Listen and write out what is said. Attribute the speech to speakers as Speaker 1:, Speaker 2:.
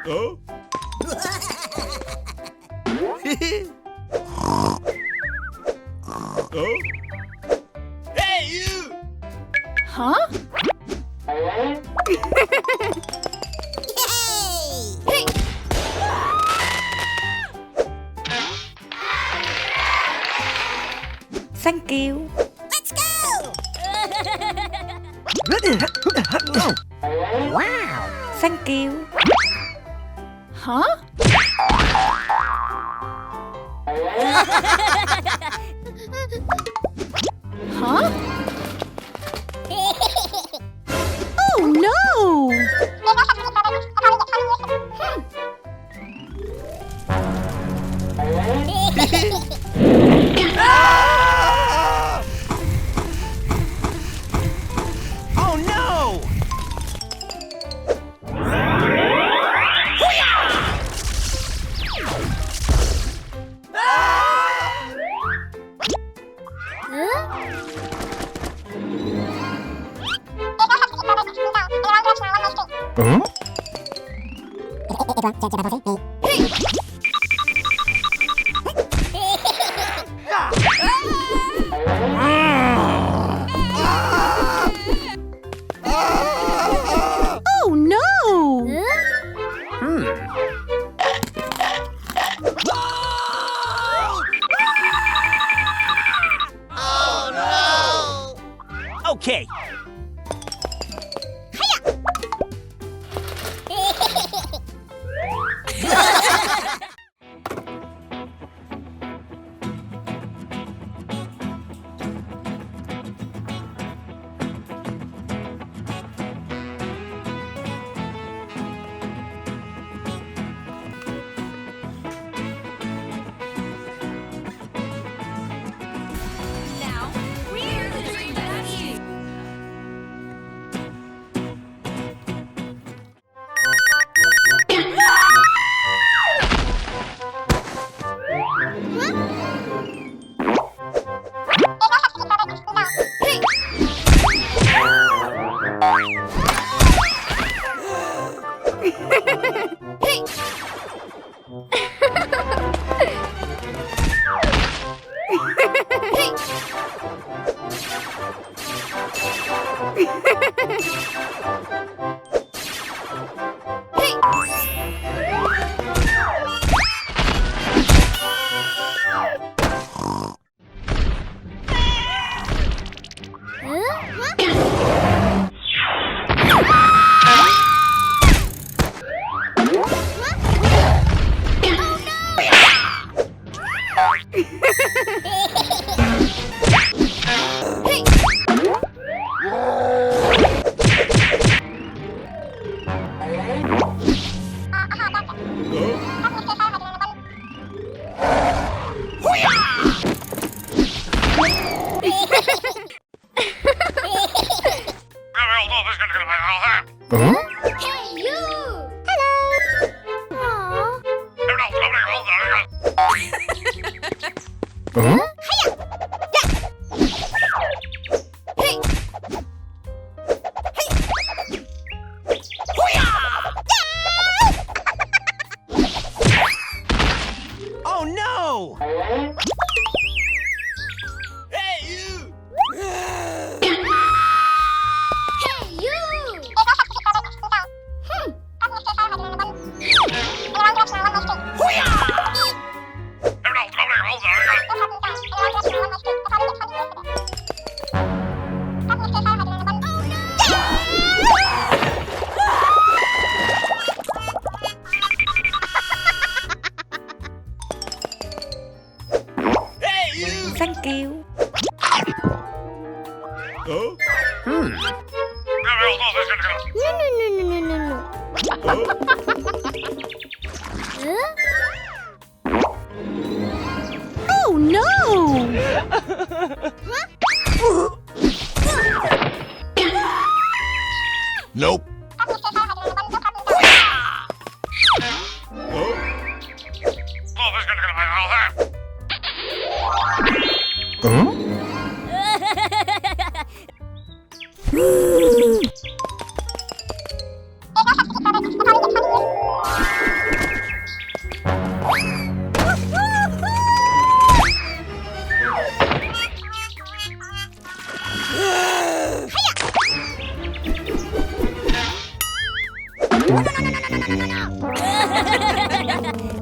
Speaker 1: Oh? Oh? Hey, you!
Speaker 2: Huh? Hey! Thank you.
Speaker 3: Let's go!
Speaker 2: Wow! Thank you. Huh? Huh? Oh no!
Speaker 1: Ah! Oh no!
Speaker 3: Huh?
Speaker 2: Oh no!
Speaker 1: Okay.
Speaker 4: Now, we're the Dream Rescue.
Speaker 3: Hey, you! Hello! Aww. Huh?
Speaker 1: Oh no! Hey, you!
Speaker 3: Hey, you!
Speaker 1: Hey, you!
Speaker 2: Thank you.
Speaker 1: Oh?
Speaker 3: No, no, no, no, no, no, no. Huh?
Speaker 2: Oh no!
Speaker 1: Nope. Oh?
Speaker 3: Huh? no, no, no, no, no, no, no, no, no.